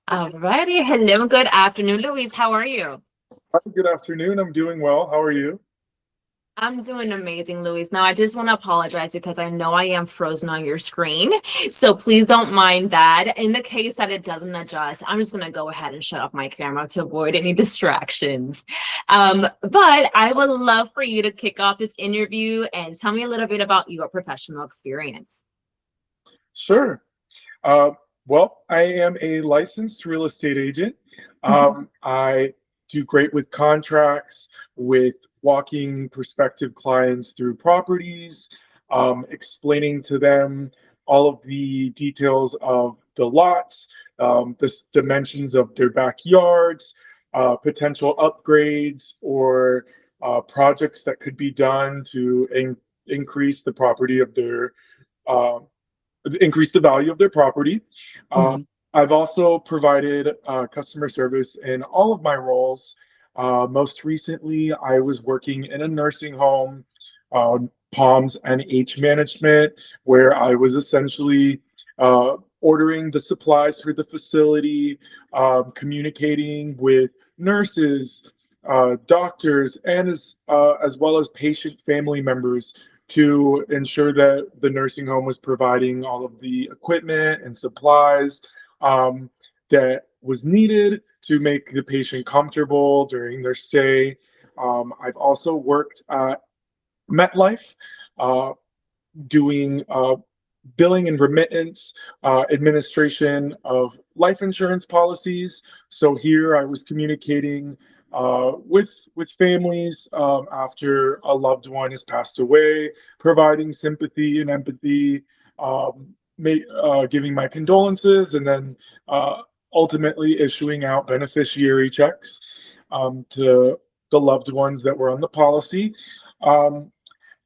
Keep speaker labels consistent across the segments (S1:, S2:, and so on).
S1: Alrighty. Hello, good afternoon, Louise. How are you?
S2: Hi, good afternoon. I'm doing well. How are you?
S1: I'm doing amazing, Louise. Now, I just want to apologize because I know I am frozen on your screen. So please don't mind that. In the case that it doesn't adjust, I'm just going to go ahead and shut off my camera to avoid any distractions. But I would love for you to kick off this interview and tell me a little bit about your professional experience.
S2: Sure. Uh, well, I am a licensed real estate agent.
S1: Mhm.
S2: I do great with contracts, with walking prospective clients through properties, explaining to them all of the details of the lots, the dimensions of their backyards, potential upgrades or projects that could be done to increase the property of their uh, increase the value of their property. Uh,
S1: Mhm.
S2: I've also provided customer service in all of my roles. Most recently, I was working in a nursing home, POMS and H management, where I was essentially ordering the supplies for the facility, communicating with nurses, doctors, and as well as patient family members to ensure that the nursing home was providing all of the equipment and supplies that was needed to make the patient comfortable during their stay. I've also worked at MetLife, uh, doing billing and remittance, administration of life insurance policies. So here I was communicating with families after a loved one has passed away, providing sympathy and empathy, giving my condolences, and then ultimately issuing out beneficiary checks to the loved ones that were on the policy. Um,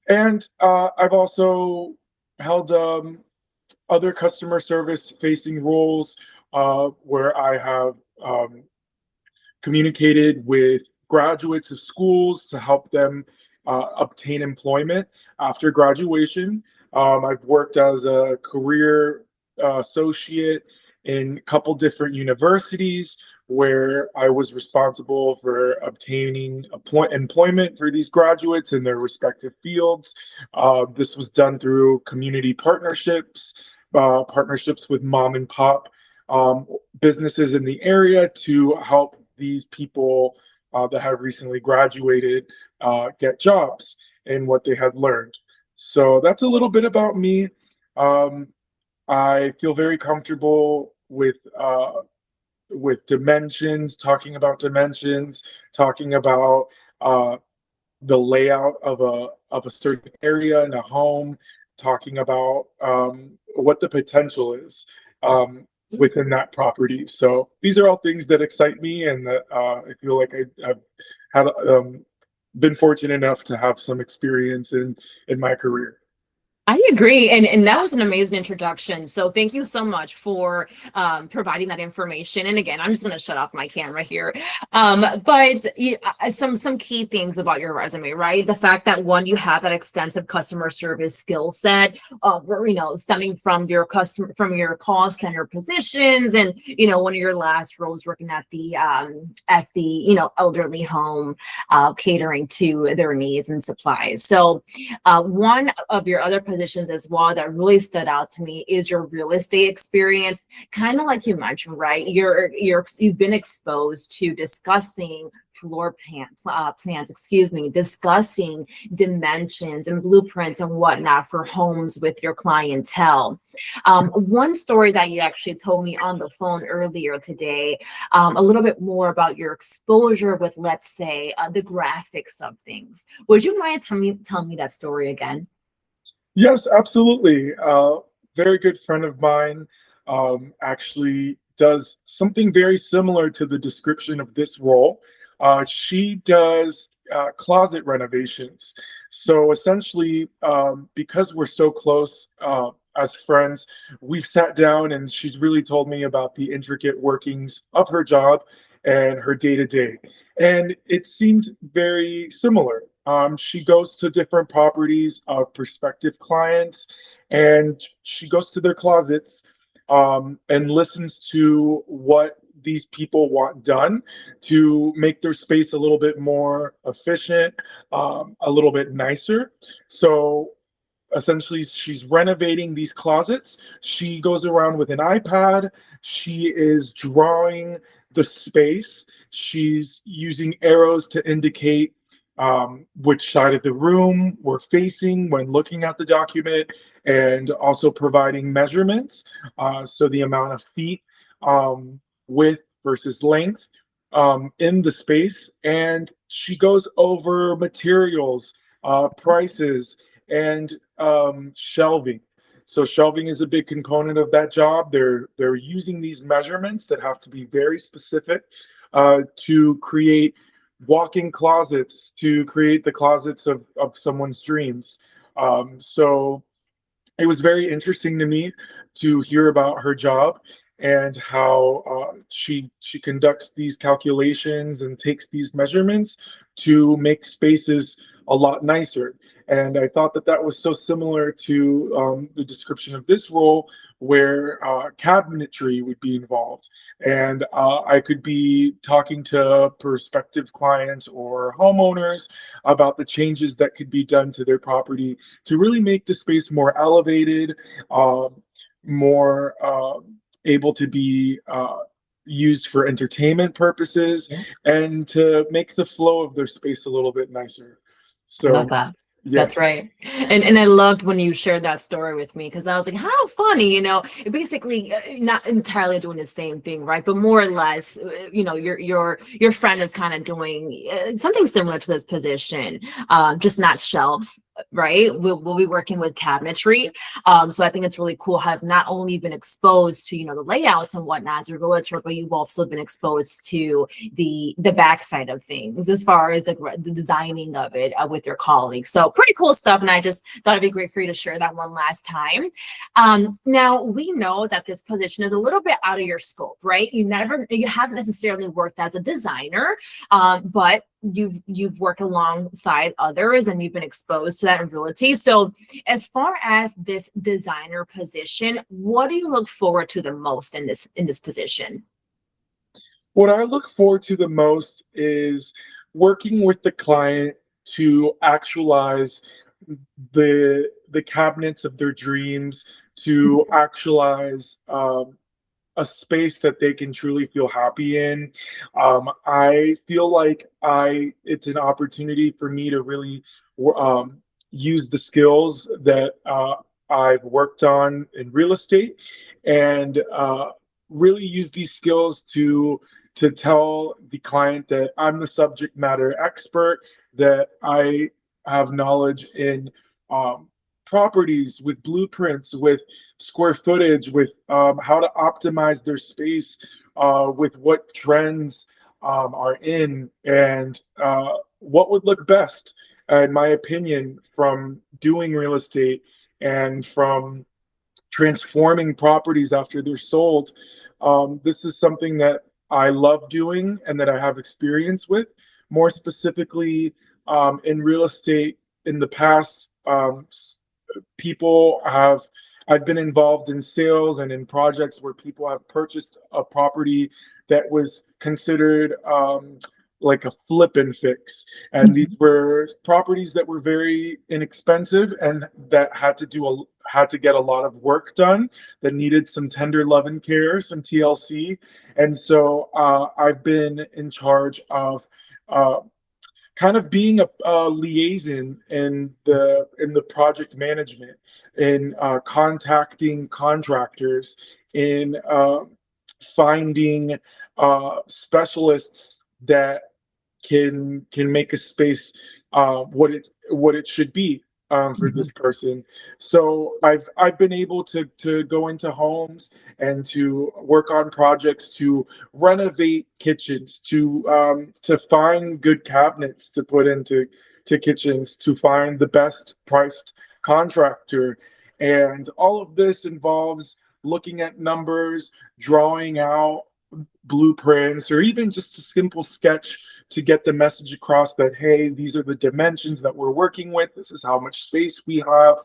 S2: and I've also held other customer service facing roles where I have um, communicated with graduates of schools to help them obtain employment after graduation. I've worked as a career associate in a couple different universities where I was responsible for obtaining employment for these graduates in their respective fields. This was done through community partnerships, partnerships with mom and pop um, businesses in the area to help these people that have recently graduated get jobs in what they had learned. So that's a little bit about me. Um, I feel very comfortable with dimensions, talking about dimensions, talking about uh, the layout of a certain area in a home, talking about what the potential is within that property. So these are all things that excite me, and that I feel like I've had been fortunate enough to have some experience in my career.
S1: I agree, and that was an amazing introduction. So thank you so much for providing that information. And again, I'm just going to shut off my camera here. But some key things about your resume, right? The fact that one, you have that extensive customer service skill set, stemming from your call center positions, and one of your last roles working at the elderly home, catering to their needs and supplies. So one of your other positions as well that really stood out to me is your real estate experience. Kind of like you mentioned, right? You've been exposed to discussing plans, excuse me, discussing dimensions and blueprints and whatnot for homes with your clientele. One story that you actually told me on the phone earlier today, a little bit more about your exposure with, let's say, the graphics of things. Would you mind telling me that story again?
S2: Yes, absolutely. Very good friend of mine actually does something very similar to the description of this role. She does closet renovations. So essentially, because we're so close as friends, we've sat down and she's really told me about the intricate workings of her job and her day to day. And it seemed very similar. She goes to different properties of prospective clients and she goes to their closets and listens to what these people want done to make their space a little bit more efficient, a little bit nicer. So essentially, she's renovating these closets. She goes around with an iPad. She is drawing the space. She's using arrows to indicate which side of the room we're facing when looking at the document, and also providing measurements. So the amount of feet, width versus length, in the space. And she goes over materials, prices, and shelving. So shelving is a big component of that job. They're using these measurements that have to be very specific to create walk-in closets, to create the closets of someone's dreams. So it was very interesting to me to hear about her job and how she conducts these calculations and takes these measurements to make spaces a lot nicer. And I thought that that was so similar to the description of this role, where cabinetry would be involved. And I could be talking to prospective clients or homeowners about the changes that could be done to their property to really make the space more elevated, more able to be used for entertainment purposes,
S1: Yeah.
S2: and to make the flow of their space a little bit nicer.
S1: I love
S2: So,
S1: that.
S2: yeah.
S1: That's right. And I loved when you shared that story with me, because I was like, how funny, basically not entirely doing the same thing, right? But more or less, your friend is kind of doing something similar to this position, just not shelves, right? We'll be working with cabinetry. So I think it's really cool how I've not only been exposed to, the layouts and whatnot as a realtor, but you've also been exposed to the backside of things as far as the designing of it with your colleagues. So pretty cool stuff. And I just thought it'd be great for you to share that one last time. Now we know that this position is a little bit out of your scope, right? You haven't necessarily worked as a designer, but you've worked alongside others and you've been exposed to that in realty. So as far as this designer position, what do you look forward to the most in this position?
S2: What I look forward to the most is working with the client to actualize the cabinets of their dreams, to actualize a space that they can truly feel happy in. I feel like it's an opportunity for me to really use the skills that I've worked on in real estate, and really use these skills to tell the client that I'm the subject matter expert, that I have knowledge in properties, with blueprints, with square footage, with how to optimize their space, with what trends are in, and what would look best, in my opinion, from doing real estate and from transforming properties after they're sold. This is something that I love doing and that I have experience with. More specifically, in real estate, in the past, people have I've been involved in sales and in projects where people have purchased a property that was considered like a flip and fix, and these were properties that were very inexpensive and that had to get a lot of work done, that needed some tender love and care, some TLC. And so I've been in charge of kind of being a liaison in the project management, in contacting contractors, in finding specialists that can make a space what it should be for this person. So I've been able to go into homes and to work on projects to renovate kitchens, to find good cabinets to put into kitchens, to find the best priced contractor. And all of this involves looking at numbers, drawing out blueprints, or even just a simple sketch to get the message across that, hey, these are the dimensions that we're working with. This is how much space we have.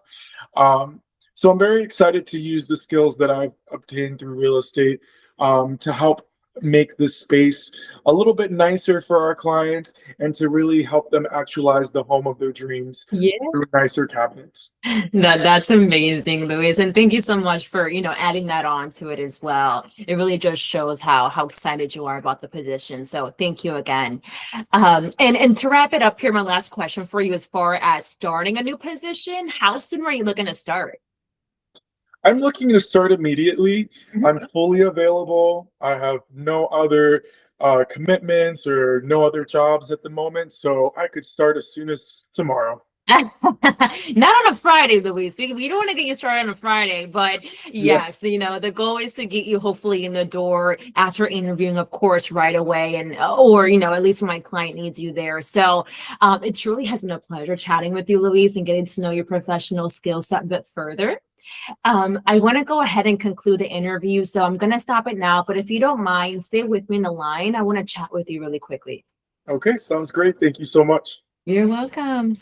S2: So I'm very excited to use the skills that I've obtained through real estate to help make this space a little bit nicer for our clients and to really help them actualize the home of their dreams
S1: Yeah.
S2: through nicer cabinets.
S1: That's amazing, Luis. And thank you so much for, adding that on to it as well. It really just shows how excited you are about the position. So thank you again. And to wrap it up here, my last question for you as far as starting a new position, how soon are you looking to start?
S2: I'm looking to start immediately. I'm fully available. I have no other commitments or no other jobs at the moment, so I could start as soon as tomorrow.
S1: Not on a Friday, Luis. We don't want to get you started on a Friday, but
S2: Yeah.
S1: yes, the goal is to get you hopefully in the door after interviewing, of course, right away, and or at least when my client needs you there. So it truly has been a pleasure chatting with you, Luis, and getting to know your professional skill set a bit further. I want to go ahead and conclude the interview, so I'm going to stop it now. But if you don't mind, stay with me in the line. I want to chat with you really quickly.
S2: Okay, sounds great. Thank you so much.
S1: You're welcome.